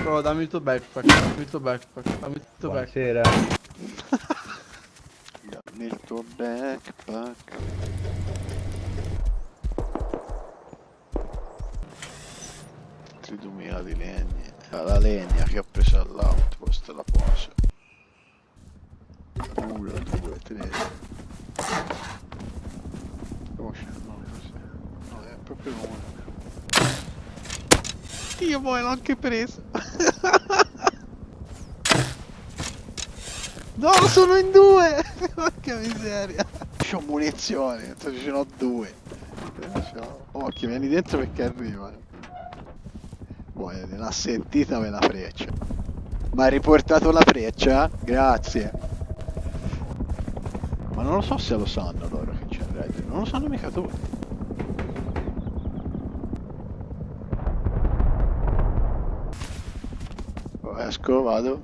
Oh, dammi il tuo backpack, dammi il tuo backpack, dammi il tuo backpack. Buonasera. Dammi il tuo backpack. 2000 di legna. La legna che ho preso all'outpost la poso. 1, 2, 3. Oh, no, no, è proprio uno. Io poi l'ho anche preso. No, sono in due! Porca miseria! C'ho munizioni, ce n'ho due. Occhio, vieni dentro perché arriva. L'ha sentita me la freccia. Mi ha riportato la freccia? Grazie. Ma non lo so se lo sanno loro che c'è il reddito. Non lo sanno mica tutti. Esco, vado.